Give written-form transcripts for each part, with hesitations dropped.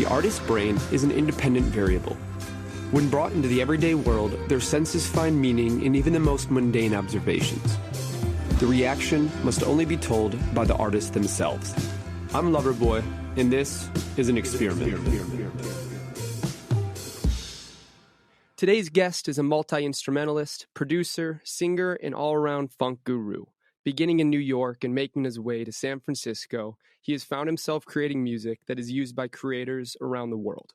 The artist's brain is an independent variable. When brought into the everyday world, their senses find meaning in even the most mundane observations. The reaction must only be told by the artists themselves. I'm Loverboy, and this is an experiment. Today's guest is a multi-instrumentalist, producer, singer, and all-around funk guru. Beginning in New York and making his way to San Francisco, he has found himself creating music that is used by creators around the world.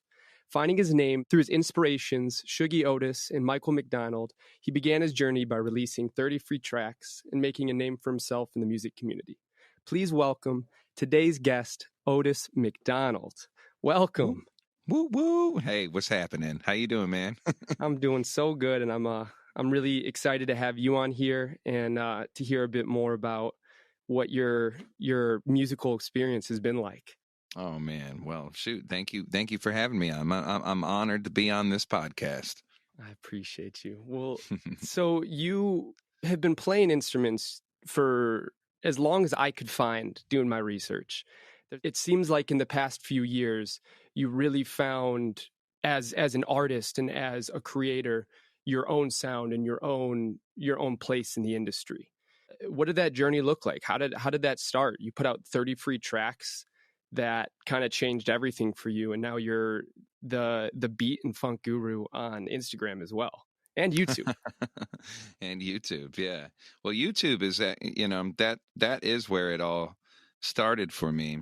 Finding his name through his inspirations, Shuggie Otis and Michael McDonald, he began his journey by releasing 30 free tracks and making a name for himself in the music community. Please welcome today's guest, Otis McDonald. Welcome. Woo woo! Hey, what's happening? How you doing, man? I'm doing so good, and I'm really excited to have you on here and to hear a bit more about what your musical experience has been like. Oh man, well, shoot, thank you for having me on. I'm honored to be on this podcast. I appreciate you. Well, so you have been playing instruments for as long as I could find doing my research. It seems like in the past few years, you really found as an artist and as a creator your own sound and your own place in the industry. What did that journey look like? How did that start? You put out 30 free tracks that kind of changed everything for you, and now you're the beat and funk guru on Instagram as well, and YouTube. And YouTube, yeah. Well, YouTube is that is where it all started for me.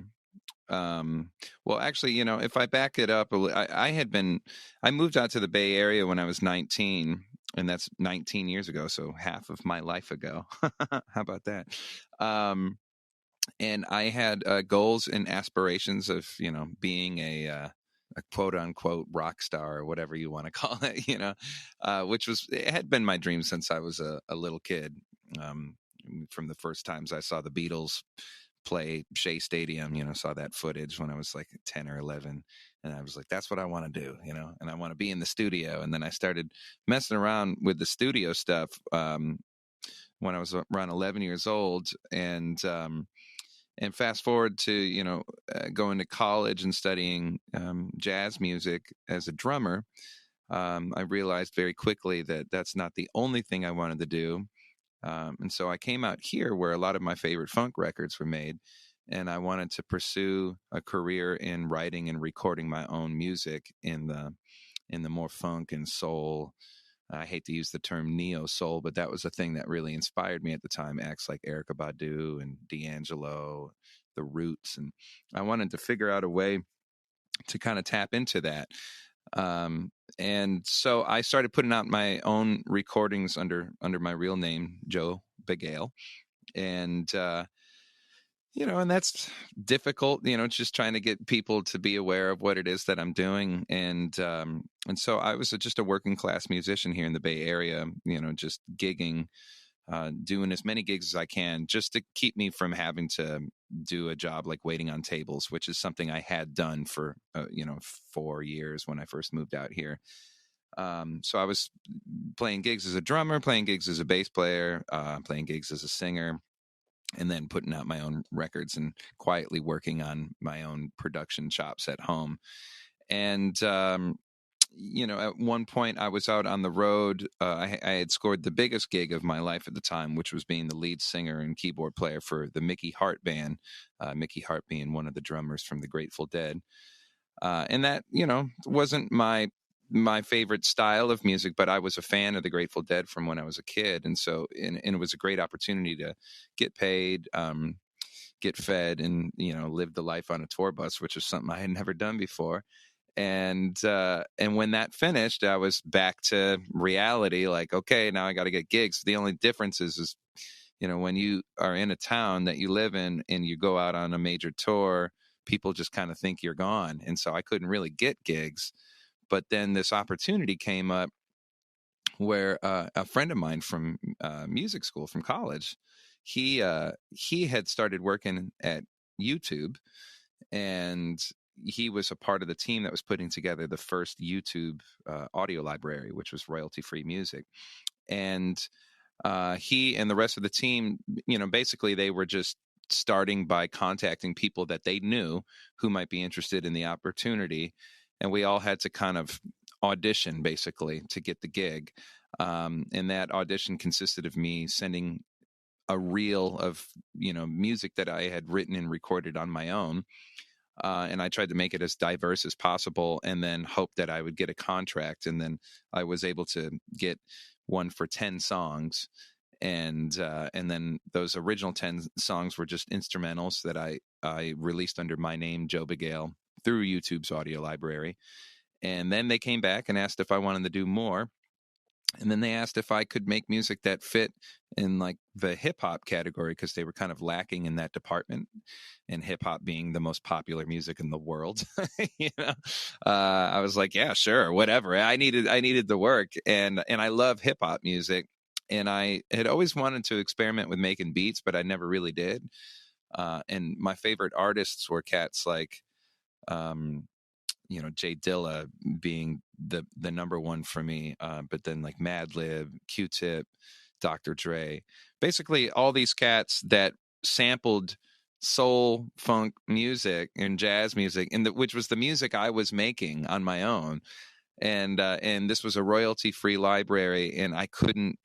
Well, actually, if I back it up, I moved out to the Bay Area when I was 19, and that's 19 years ago. So half of my life ago. How about that? And I had goals and aspirations of, being a quote unquote rock star or whatever you want to call it, which it had been my dream since I was a little kid. From the first times I saw the Beatles play Shea Stadium, saw that footage when I was like 10 or 11. And I was like, that's what I want to do, and I want to be in the studio. And then I started messing around with the studio stuff when I was around 11 years old. And fast forward to, going to college and studying jazz music as a drummer, I realized very quickly that that's not the only thing I wanted to do. And so I came out here where a lot of my favorite funk records were made, and I wanted to pursue a career in writing and recording my own music in the more funk and soul. I hate to use the term neo soul, but that was a thing that really inspired me at the time. Acts like Erykah Badu and D'Angelo, The Roots, and I wanted to figure out a way to kind of tap into that. And so I started putting out my own recordings under my real name, Joe Begale. And, and that's difficult, just trying to get people to be aware of what it is that I'm doing. And so I was just a working class musician here in the Bay Area, just gigging, doing as many gigs as I can just to keep me from having to do a job like waiting on tables, which is something I had done for, 4 years when I first moved out here. So I was playing gigs as a drummer, playing gigs as a bass player, playing gigs as a singer, and then putting out my own records and quietly working on my own production chops at home. And, at one point I was out on the road. I had scored the biggest gig of my life at the time, which was being the lead singer and keyboard player for the Mickey Hart Band, Mickey Hart being one of the drummers from the Grateful Dead. And that, wasn't my favorite style of music, but I was a fan of the Grateful Dead from when I was a kid. And so, and it was a great opportunity to get paid, get fed, and, live the life on a tour bus, which is something I had never done before. And when that finished, I was back to reality. Like, okay, now I got to get gigs. The only difference is, when you are in a town that you live in and you go out on a major tour, people just kind of think you're gone. And so I couldn't really get gigs. But then this opportunity came up where a friend of mine from music school, from college, he had started working at YouTube, and he was a part of the team that was putting together the first YouTube audio library, which was royalty-free music. And he and the rest of the team, basically they were just starting by contacting people that they knew who might be interested in the opportunity. And we all had to kind of audition basically to get the gig. And that audition consisted of me sending a reel of, music that I had written and recorded on my own. And I tried to make it as diverse as possible and then hope that I would get a contract. And then I was able to get one for 10 songs. And then those original 10 songs were just instrumentals that I released under my name, Joe Bigale, through YouTube's audio library. And then they came back and asked if I wanted to do more. And then they asked if I could make music that fit in like the hip hop category, because they were kind of lacking in that department, and hip hop being the most popular music in the world. I was like, yeah, sure, whatever. I needed the work, and I love hip hop music, and I had always wanted to experiment with making beats, but I never really did. And my favorite artists were cats like, Jay Dilla being the number one for me, but then like Madlib, Q-Tip, Dr. Dre, basically all these cats that sampled soul, funk music and jazz music, which was the music I was making on my own. And this was a royalty-free library, and I couldn't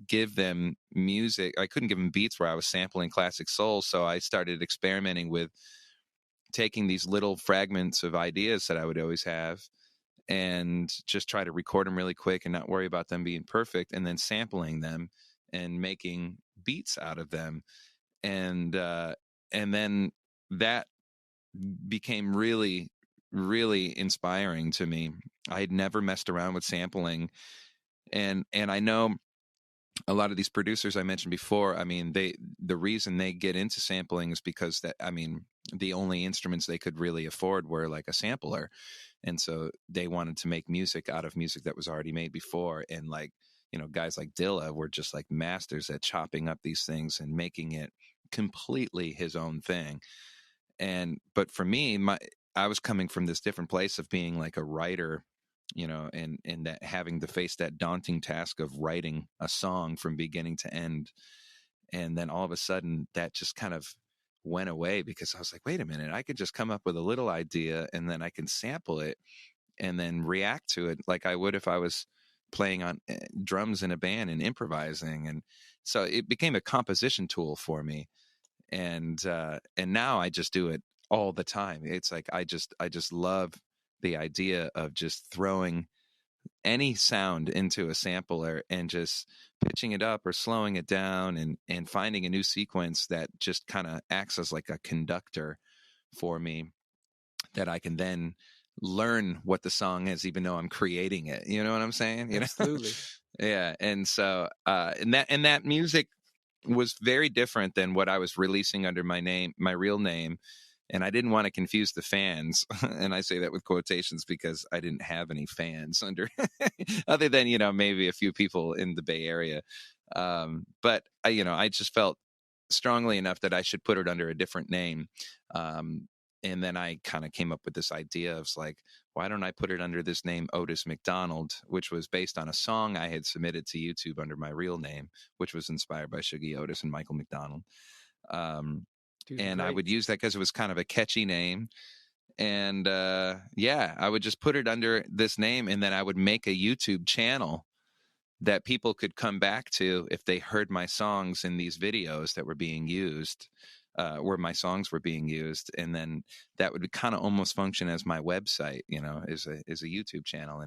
give them music. I couldn't give them beats where I was sampling classic soul. So I started experimenting with taking these little fragments of ideas that I would always have and just try to record them really quick and not worry about them being perfect, and then sampling them and making beats out of them. And then that became really, really inspiring to me. I had never messed around with sampling. And I know a lot of these producers I mentioned before, I mean, the reason they get into sampling is because the only instruments they could really afford were like a sampler. And so they wanted to make music out of music that was already made before. And like, guys like Dilla were just like masters at chopping up these things and making it completely his own thing. But for me, I was coming from this different place of being like a writer, and that having to face that daunting task of writing a song from beginning to end. And then all of a sudden that just kind of went away, because I was like, wait a minute, I could just come up with a little idea and then I can sample it and then react to it like I would if I was playing on drums in a band and improvising. And so it became a composition tool for me. And now I just do it all the time. It's like I just love the idea of just throwing any sound into a sampler and just pitching it up or slowing it down, and finding a new sequence that just kind of acts as like a conductor for me, that I can then learn what the song is, even though I'm creating it. You know what I'm saying? Absolutely. Yeah. And so, and that music was very different than what I was releasing under my real name. And I didn't want to confuse the fans. And I say that with quotations because I didn't have any fans under, other than, maybe a few people in the Bay Area. But I just felt strongly enough that I should put it under a different name. And then I kind of came up with this idea of like, why don't I put it under this name, Otis McDonald, which was based on a song I had submitted to YouTube under my real name, which was inspired by Shuggie Otis and Michael McDonald. Dude, And great. I would use that because it was kind of a catchy name. And I would just put it under this name, and then I would make a YouTube channel that people could come back to if they heard my songs in these videos that were being used, where my songs were being used. And then that would kind of almost function as my website, as a YouTube channel.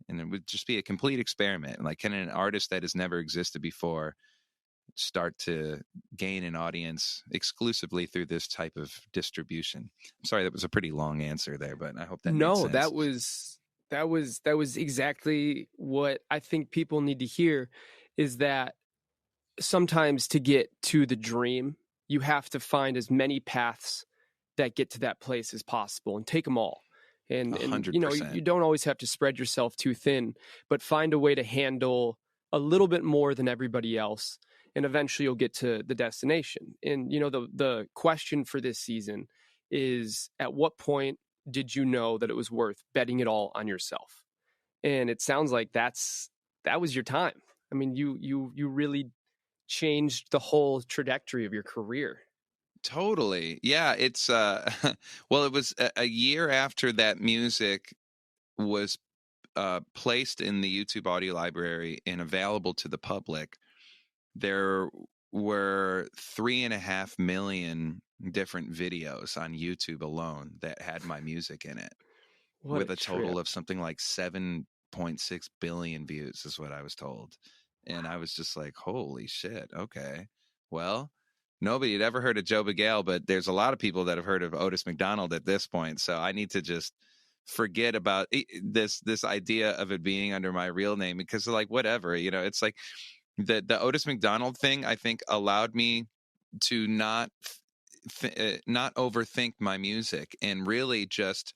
And it would just be a complete experiment. Like, can an artist that has never existed before start to gain an audience exclusively through this type of distribution? I'm sorry, that was a pretty long answer there, but I hope that made sense. that was exactly what I think people need to hear, is that sometimes to get to the dream, you have to find as many paths that get to that place as possible and take them all. And 100%. you don't always have to spread yourself too thin, but find a way to handle a little bit more than everybody else. And eventually you'll get to the destination. And, the question for this season is, at what point did you know that it was worth betting it all on yourself? And it sounds like that was your time. I mean, you really changed the whole trajectory of your career. Totally. Yeah, it's well, it was a year after that music was placed in the YouTube audio library and available to the public. There were 3.5 million different videos on YouTube alone that had my music in it, What a with a total trip. of something like 7.6 billion views, is what I was told. And I was just like, holy shit, okay. Well, nobody had ever heard of Joe Bigale, but there's a lot of people that have heard of Otis McDonald at this point. So I need to just forget about this idea of it being under my real name, because like whatever, it's like the Otis McDonald thing, I think, allowed me to not overthink my music and really just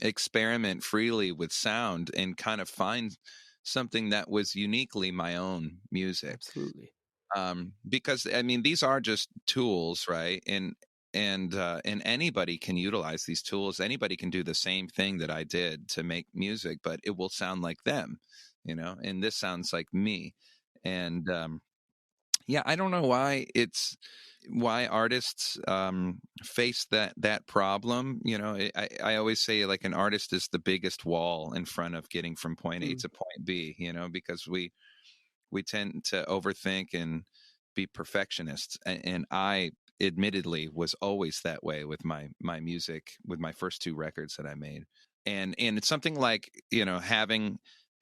experiment freely with sound and kind of find something that was uniquely my own music. Absolutely. Because I mean, these are just tools, right? And anybody can utilize these tools. Anybody can do the same thing that I did to make music, but it will sound like them, and this sounds like me. And yeah, I don't know why artists face that problem. I always say, like, an artist is the biggest wall in front of getting from point A Mm, to point B, because we tend to overthink and be perfectionists. And I admittedly was always that way with my music, with my first two records that I made. And it's something like,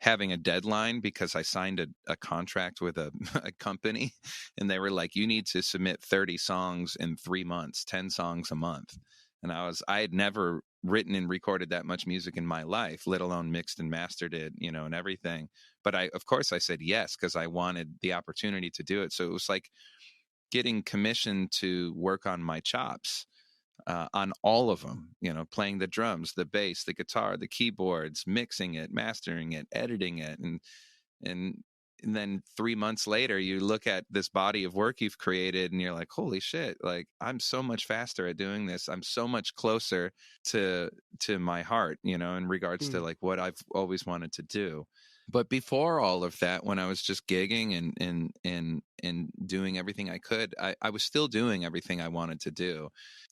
having a deadline, because I signed a contract with a company, and they were like, you need to submit 30 songs in 3 months, 10 songs a month. And I had never written and recorded that much music in my life, let alone mixed and mastered it, and everything. But of course I said yes, because I wanted the opportunity to do it. So it was like getting commissioned to work on my chops, on all of them, playing the drums, the bass, the guitar, the keyboards, mixing it, mastering it, editing it. And and then 3 months later, you look at this body of work you've created and you're like, holy shit, like, I'm so much faster at doing this. I'm so much closer to my heart, in regards to mm, like what I've always wanted to do. But before all of that, when I was just gigging and doing everything I could, I was still doing everything I wanted to do.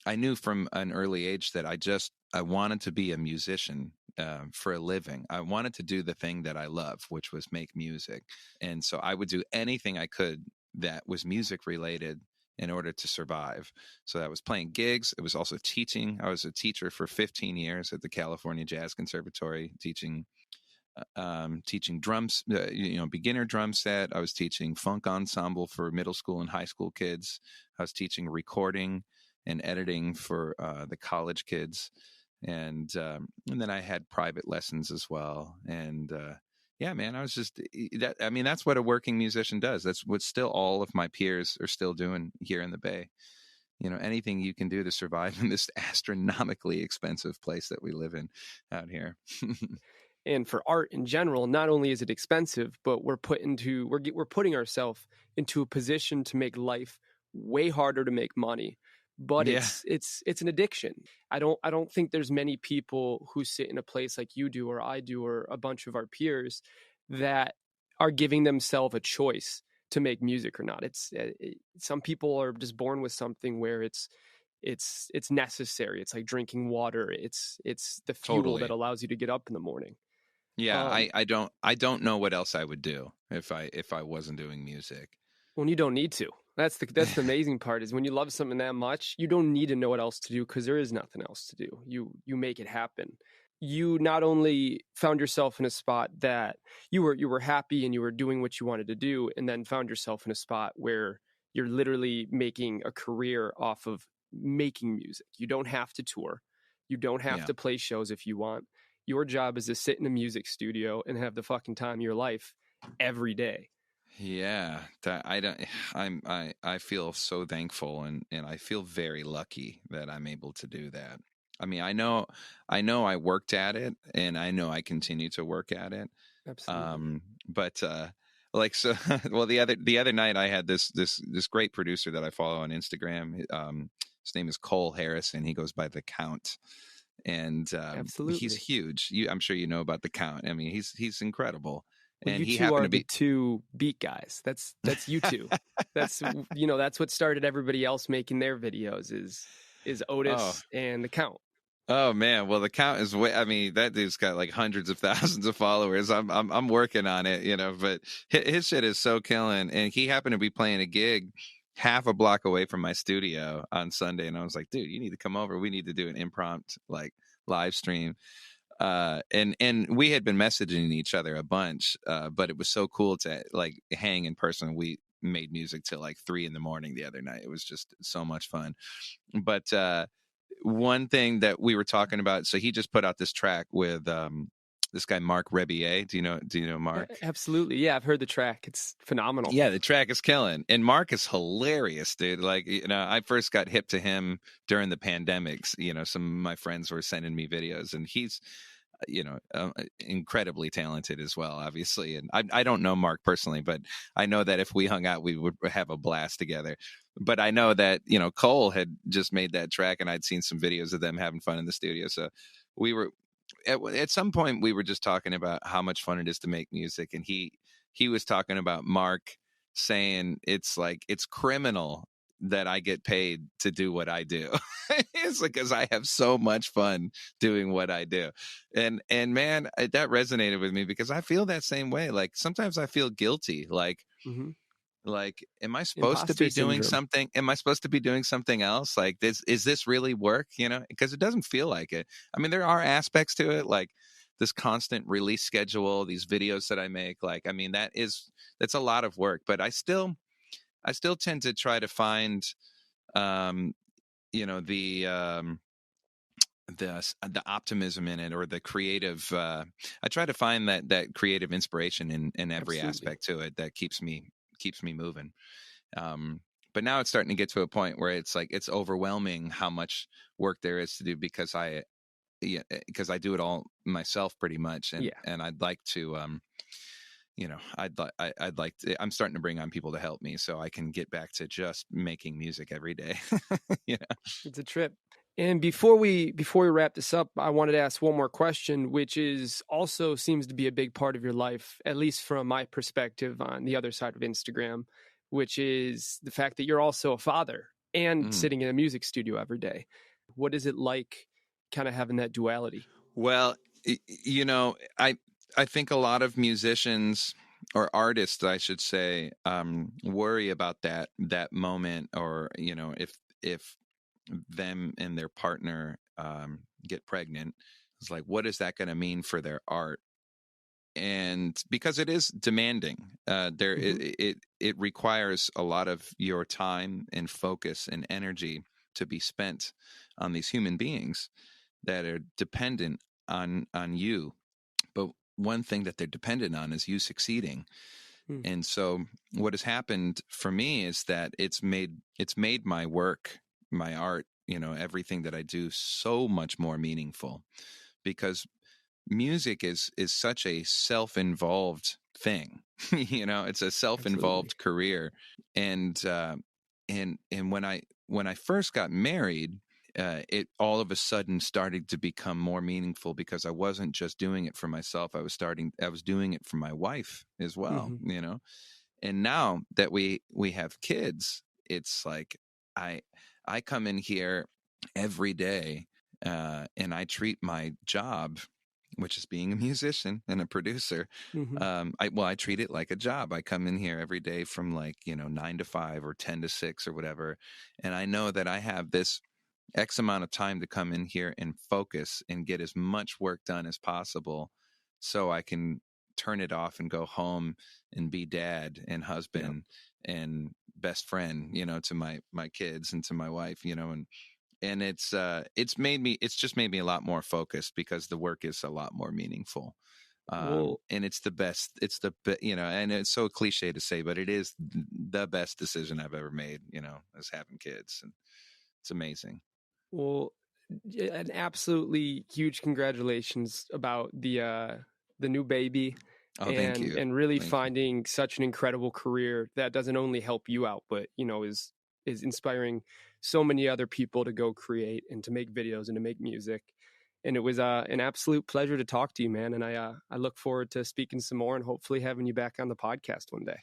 I knew from an early age that I wanted to be a musician, for a living. I wanted to do the thing that I love, which was make music. And so I would do anything I could that was music related in order to survive. So that was playing gigs. It was also teaching. I was a teacher for 15 years at the California Jazz Conservatory, teaching drums, beginner drum set. I was teaching funk ensemble for middle school and high school kids. I was teaching recording and editing for the college kids, and then I had private lessons as well. And yeah, man, I was just that. I mean, that's what a working musician does. That's what still all of my peers are still doing here in the Bay. Anything you can do to survive in this astronomically expensive place that we live in out here. and for art in general, not only is it expensive, but we're putting ourselves into a position to make life way harder to make money. But Yeah, it's an addiction. I don't think there's many people who sit in a place like you do or I do or a bunch of our peers that are giving themselves a choice to make music or not. Some people are just born with something where it's necessary. It's like drinking water. It's the fuel that totally. allows you to get up in the morning. Yeah, Um, I don't know what else I would do if I wasn't doing music. when you don't need to. That's the amazing part is when you love something that much, you don't need to know what else to do because there is nothing else to do. You make it happen. You not only found yourself in a spot that you were happy and you were doing what you wanted to do, and then found yourself in a spot where you're literally making a career off of making music. You don't have to tour. You don't have Yeah. to play shows if you want. Your job is to sit in a music studio and have the fucking time of your life every day. Yeah, that I don't I feel so thankful, and I feel very lucky that I'm able to do that. I mean, I know I worked at it, and I know I continue to work at it. Absolutely. But like, so well, the other night I had this great producer that I follow on Instagram. His name is Cole Harrison. He goes by The Count, and he's Absolutely. huge. I'm sure you know about The Count. I mean, he's incredible. Well, and you he two happened are to the be. two beat guys. That's you two. That's that's what started everybody else making their videos is Oh, Otis and the Count. oh man. Well, the count is way. I mean, that dude's got like hundreds of thousands of followers. I'm working on it, but his shit is so killing. And he happened to be playing a gig half a block away from my studio on Sunday, and I was like, dude, you need to come over. We need to do an impromptu like live stream. And we had been messaging each other a bunch, but it was so cool to like hang in person. We made music till like 3 a.m. the other night. It was just so much fun. But one thing that we were talking about, so he just put out this track with this guy Mark Rebier. Do you know Mark? Absolutely. Yeah, I've heard the track. It's phenomenal. Yeah, the track is killing. And Mark is hilarious, dude. Like, I first got hip to him during the pandemics. Some of my friends were sending me videos, and he's incredibly talented as well, obviously. And I don't know Mark personally, but I know that if we hung out, we would have a blast together. But I know that, Cole had just made that track, and I'd seen some videos of them having fun in the studio. So we were at some point we were just talking about how much fun it is to make music. And he was talking about Mark saying it's like, it's criminal that I get paid to do what I do. It's like, because I have so much fun doing what I do. And man, that resonated with me because I feel that same way. Like sometimes I feel guilty. Hmm. Like, am I supposed to Imposter be doing syndrome. something? Am I supposed to be doing something else? Like this, is this really work? Because it doesn't feel like it. I mean, there are aspects to it, like this constant release schedule, these videos that I make. Like, I mean, that's a lot of work, but I still tend to try to find, um, the optimism in it, or the creative. I try to find that creative inspiration in every Absolutely. aspect to it that keeps me moving. Um, but now it's starting to get to a point where it's like it's overwhelming how much work there is to do because I do it all myself pretty much, and Yeah. and I'd like to I'd like to, I'm starting to bring on people to help me so I can get back to just making music every day. Yeah. It's a trip. And before we wrap this up, I wanted to ask one more question, which is also seems to be a big part of your life, at least from my perspective on the other side of Instagram, which is the fact that you're also a father and Mm. sitting in a music studio every day. What is it like kind of having that duality? Well, I think a lot of musicians or artists, I should say, worry about that moment, or if them and their partner get pregnant, it's like, what is that going to mean for their art? And because it is demanding, there Hmm. it requires a lot of your time and focus and energy to be spent on these human beings that are dependent on you. But one thing that they're dependent on is you succeeding. Mm. And so what has happened for me is that it's made my work, my art, everything that I do so much more meaningful, because music is such a self-involved thing. It's a Absolutely. self-involved career. And when I first got married, it all of a sudden started to become more meaningful, because I wasn't just doing it for myself. I was doing it for my wife as well. Hmm. And now that we have kids, it's like I I come in here every day, and I treat my job, which is being a musician and a producer. Hmm. I treat it like a job. I come in here every day from like 9 to 5 or 10 to 6 or whatever, and I know that I have this X amount of time to come in here and focus and get as much work done as possible, so I can turn it off and go home and be dad and Yeah. husband and best friend, to my kids and to my wife, and it's just made me a lot more focused, because the work is a lot more meaningful. Well, And it's the best, and it's so cliche to say, but it is the best decision I've ever made, is having kids, and it's amazing. Well, an absolutely huge congratulations about the new baby Oh, thank and you. really Thank you. finding such an incredible career that doesn't only help you out, but is inspiring so many other people to go create and to make videos and to make music. And it was an absolute pleasure to talk to you, man. And I look forward to speaking some more and hopefully having you back on the podcast one day.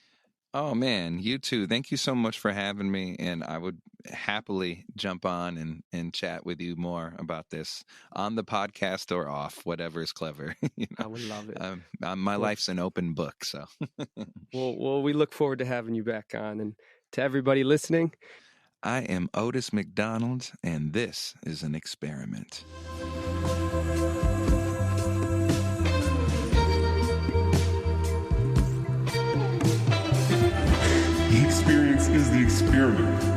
Oh, man, you too. Thank you so much for having me. And I would happily jump on and chat with you more about this on the podcast or off, whatever is clever. I would love it. My life's an open book. So, well, we look forward to having you back on. And to everybody listening, I am Otis McDonald, and this is an experiment. The experience is the experiment.